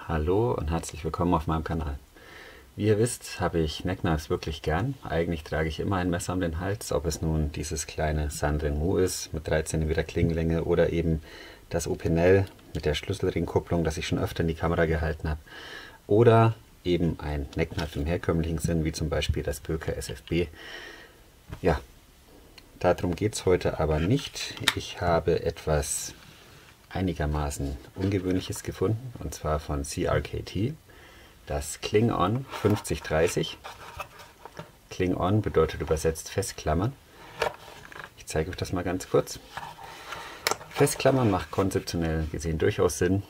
Hallo und herzlich willkommen auf meinem Kanal. Wie ihr wisst, habe ich Neckknives wirklich gern. Eigentlich trage ich immer ein Messer um den Hals, ob es nun dieses kleine San Remo ist mit 3 cm Klingenlänge oder eben das Opinel mit der Schlüsselringkupplung, das ich schon öfter in die Kamera gehalten habe. Oder eben ein Neckknife im herkömmlichen Sinn, wie zum Beispiel das Böker SFB. Ja, darum geht es heute aber nicht. Ich habe etwas einigermaßen Ungewöhnliches gefunden, und zwar von CRKT, das Kling-On 5030. Kling-On bedeutet übersetzt festklammern. Ich zeige euch das mal ganz kurz. Festklammern macht konzeptionell gesehen durchaus Sinn.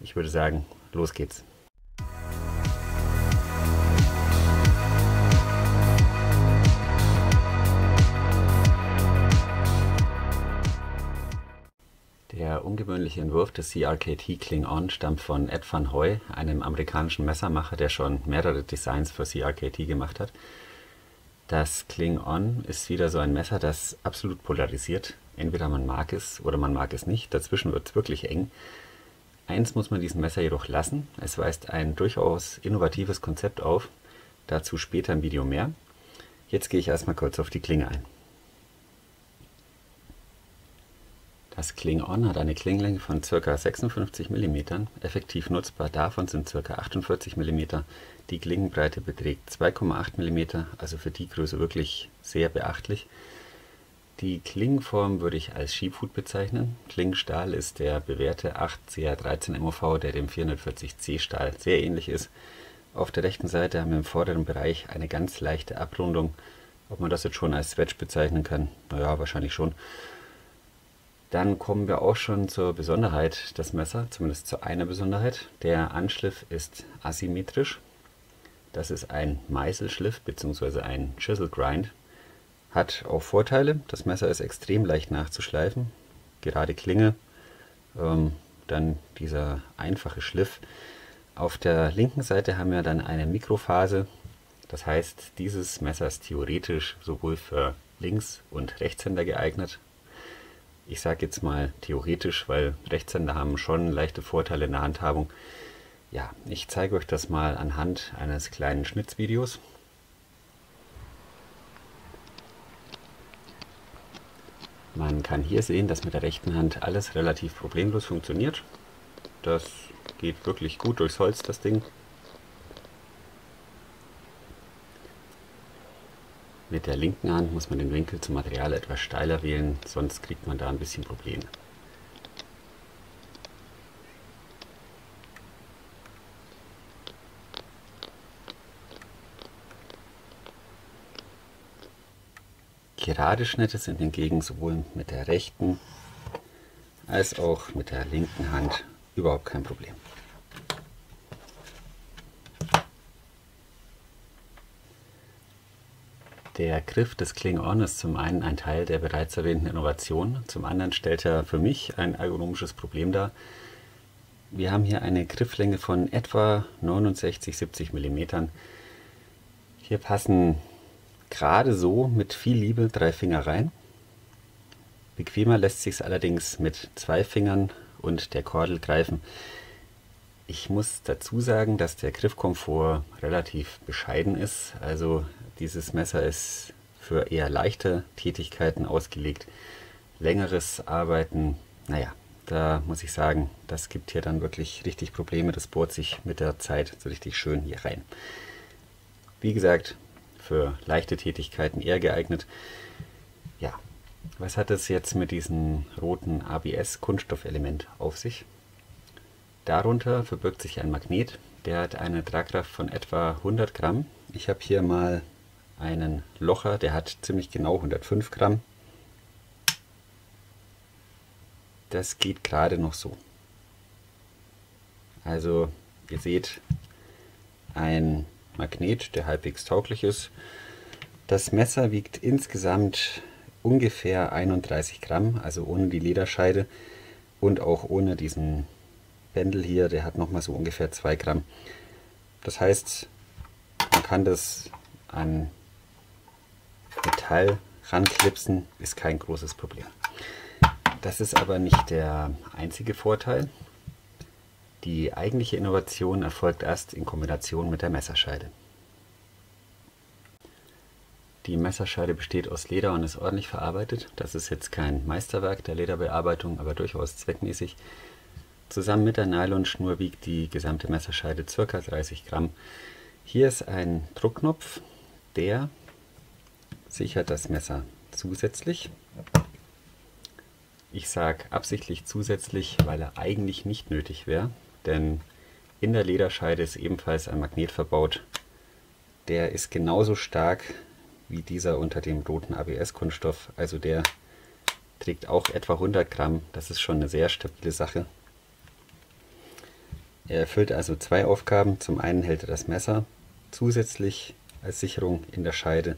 Ich würde sagen, los geht's. Der ungewöhnliche Entwurf des CRKT Kling-On stammt von Ed van Hooy, einem amerikanischen Messermacher, der schon mehrere Designs für CRKT gemacht hat. Das Kling-On ist wieder so ein Messer, das absolut polarisiert. Entweder man mag es oder man mag es nicht. Dazwischen wird es wirklich eng. Eins muss man diesem Messer jedoch lassen. Es weist ein durchaus innovatives Konzept auf. Dazu später im Video mehr. Jetzt gehe ich erstmal kurz auf die Klinge ein. Das Kling-On hat eine Klingenlänge von ca. 56 mm, effektiv nutzbar davon sind ca. 48 mm. Die Klingenbreite beträgt 2,8 mm, also für die Größe wirklich sehr beachtlich. Die Klingenform würde ich als Schiebhut bezeichnen. Klingenstahl ist der bewährte 8CR13 MOV, der dem 440C Stahl sehr ähnlich ist. Auf der rechten Seite haben wir im vorderen Bereich eine ganz leichte Abrundung. Ob man das jetzt schon als Swedge bezeichnen kann? Naja, wahrscheinlich schon. Dann kommen wir auch schon zur Besonderheit des Messers, zumindest zu einer Besonderheit. Der Anschliff ist asymmetrisch. Das ist ein Meißelschliff bzw. ein Chisel Grind. Hat auch Vorteile. Das Messer ist extrem leicht nachzuschleifen. Gerade Klinge, dann dieser einfache Schliff. Auf der linken Seite haben wir dann eine Mikrophase. Das heißt, dieses Messer ist theoretisch sowohl für Links- und Rechtshänder geeignet. Ich sage jetzt mal theoretisch, weil Rechtshänder haben schon leichte Vorteile in der Handhabung. Ja, ich zeige euch das mal anhand eines kleinen Schnitzvideos. Man kann hier sehen, dass mit der rechten Hand alles relativ problemlos funktioniert. Das geht wirklich gut durchs Holz, das Ding. Mit der linken Hand muss man den Winkel zum Material etwas steiler wählen, sonst kriegt man da ein bisschen Probleme. Gerade Schnitte sind hingegen sowohl mit der rechten als auch mit der linken Hand überhaupt kein Problem. Der Griff des Kling-On ist zum einen ein Teil der bereits erwähnten Innovation, zum anderen stellt er für mich ein ergonomisches Problem dar. Wir haben hier eine Grifflänge von etwa 69-70 mm. Hier passen gerade so mit viel Liebe 3 Finger rein. Bequemer lässt sich es allerdings mit 2 Fingern und der Kordel greifen. Ich muss dazu sagen, dass der Griffkomfort relativ bescheiden ist. Also dieses Messer ist für eher leichte Tätigkeiten ausgelegt. Längeres Arbeiten, naja, da muss ich sagen, das gibt hier dann wirklich richtig Probleme. Das bohrt sich mit der Zeit so richtig schön hier rein. Wie gesagt, für leichte Tätigkeiten eher geeignet. Ja, was hat es jetzt mit diesem roten ABS-Kunststoffelement auf sich? Darunter verbirgt sich ein Magnet, der hat eine Tragkraft von etwa 100 Gramm. Ich habe hier mal einen Locher, der hat ziemlich genau 105 Gramm. Das geht gerade noch so. Also ihr seht, ein Magnet, der halbwegs tauglich ist. Das Messer wiegt insgesamt ungefähr 31 Gramm, also ohne die Lederscheide und auch ohne diesen Bändel hier, der hat nochmal so ungefähr 2 Gramm. Das heißt, man kann das an Metall ranklipsen, ist kein großes Problem. Das ist aber nicht der einzige Vorteil. Die eigentliche Innovation erfolgt erst in Kombination mit der Messerscheide. Die Messerscheide besteht aus Leder und ist ordentlich verarbeitet. Das ist jetzt kein Meisterwerk der Lederbearbeitung, aber durchaus zweckmäßig. Zusammen mit der Nylonschnur wiegt die gesamte Messerscheide ca. 30 Gramm. Hier ist ein Druckknopf, der sichert das Messer zusätzlich. Ich sage absichtlich zusätzlich, weil er eigentlich nicht nötig wäre, denn in der Lederscheide ist ebenfalls ein Magnet verbaut. Der ist genauso stark wie dieser unter dem roten ABS-Kunststoff, also der trägt auch etwa 100 Gramm, das ist schon eine sehr stabile Sache. Er erfüllt also zwei Aufgaben, zum einen hält er das Messer zusätzlich als Sicherung in der Scheide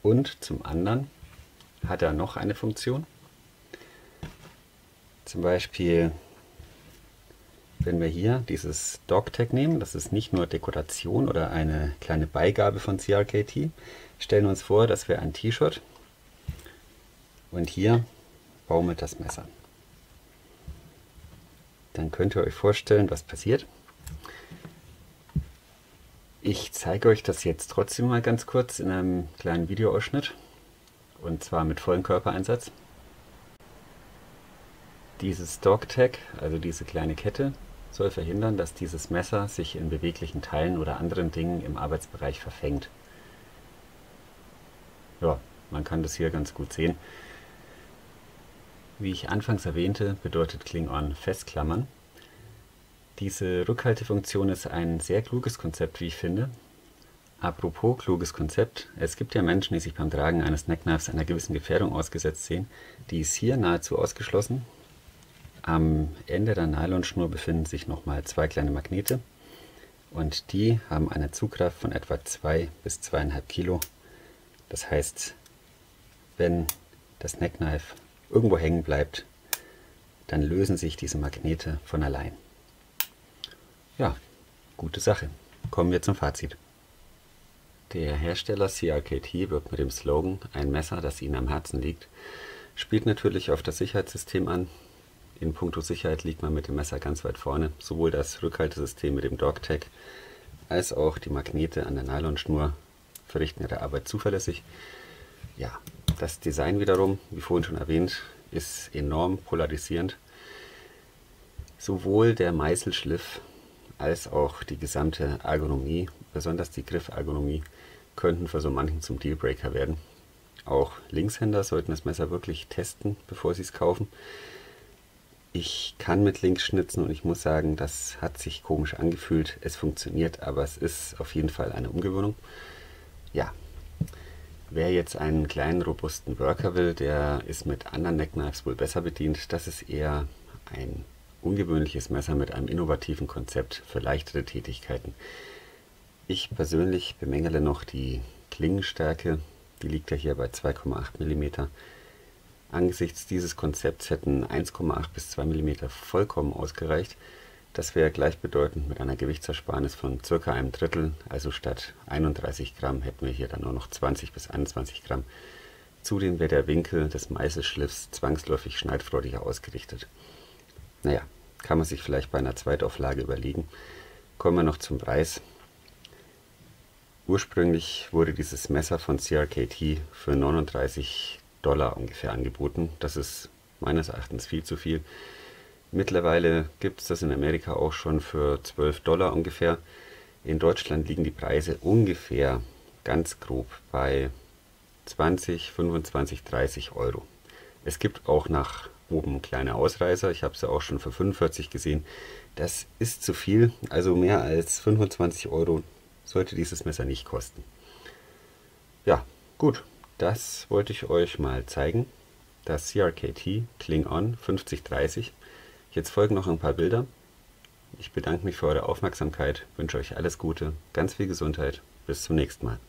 und zum anderen hat er noch eine Funktion. Zum Beispiel, wenn wir hier dieses Dog-Tag nehmen, das ist nicht nur Dekoration oder eine kleine Beigabe von CRKT, stellen uns vor, dass wir ein T-Shirt und hier baumelt das Messer. Dann könnt ihr euch vorstellen, was passiert. Ich zeige euch das jetzt trotzdem mal ganz kurz in einem kleinen Videoausschnitt und zwar mit vollem Körpereinsatz. Dieses Dog-Tag, also diese kleine Kette, soll verhindern, dass dieses Messer sich in beweglichen Teilen oder anderen Dingen im Arbeitsbereich verfängt. Ja, man kann das hier ganz gut sehen. Wie ich anfangs erwähnte, bedeutet Cling-On festklammern. Diese Rückhaltefunktion ist ein sehr kluges Konzept, wie ich finde. Apropos kluges Konzept, es gibt ja Menschen, die sich beim Tragen eines Neckknives einer gewissen Gefährdung ausgesetzt sehen. Die ist hier nahezu ausgeschlossen. Am Ende der Nylonschnur befinden sich nochmal zwei kleine Magnete und die haben eine Zugkraft von etwa 2 bis 2,5 Kilo. Das heißt, wenn das Neckknife irgendwo hängen bleibt, dann lösen sich diese Magnete von allein. Ja, gute Sache. Kommen wir zum Fazit. Der Hersteller CRKT wirbt mit dem Slogan "Ein Messer, das Ihnen am Herzen liegt", spielt natürlich auf das Sicherheitssystem an. In puncto Sicherheit liegt man mit dem Messer ganz weit vorne. Sowohl das Rückhaltesystem mit dem Dog-Tag als auch die Magnete an der Nylonschnur verrichten ihre Arbeit zuverlässig. Ja, das Design wiederum, wie vorhin schon erwähnt, ist enorm polarisierend. Sowohl der Meißelschliff als auch die gesamte Ergonomie, besonders die Griffergonomie, könnten für so manchen zum Dealbreaker werden. Auch Linkshänder sollten das Messer wirklich testen, bevor sie es kaufen. Ich kann mit links schnitzen und ich muss sagen, das hat sich komisch angefühlt. Es funktioniert, aber es ist auf jeden Fall eine Umgewöhnung. Ja, wer jetzt einen kleinen, robusten Worker will, der ist mit anderen Neckknives wohl besser bedient. Das ist eher ein ungewöhnliches Messer mit einem innovativen Konzept für leichtere Tätigkeiten. Ich persönlich bemängele noch die Klingenstärke. Die liegt ja hier bei 2,8 mm. Angesichts dieses Konzepts hätten 1,8 bis 2 mm vollkommen ausgereicht. Das wäre gleichbedeutend mit einer Gewichtsersparnis von ca. einem Drittel, also statt 31 Gramm hätten wir hier dann nur noch 20 bis 21 Gramm. Zudem wäre der Winkel des Meißelschliffs zwangsläufig schneidfreudiger ausgerichtet. Naja, kann man sich vielleicht bei einer Zweitauflage überlegen. Kommen wir noch zum Preis. Ursprünglich wurde dieses Messer von CRKT für $39 ungefähr angeboten. Das ist meines Erachtens viel zu viel. Mittlerweile gibt es das in Amerika auch schon für $12 ungefähr. In Deutschland liegen die Preise ungefähr ganz grob bei 20, 25, 30 Euro. Es gibt auch nach oben kleine Ausreißer. Ich habe sie auch schon für 45 gesehen. Das ist zu viel. Also mehr als 25 Euro sollte dieses Messer nicht kosten. Ja, gut. Das wollte ich euch mal zeigen. Das CRKT Cling-On 5030. Jetzt folgen noch ein paar Bilder. Ich bedanke mich für eure Aufmerksamkeit, wünsche euch alles Gute, ganz viel Gesundheit. Bis zum nächsten Mal.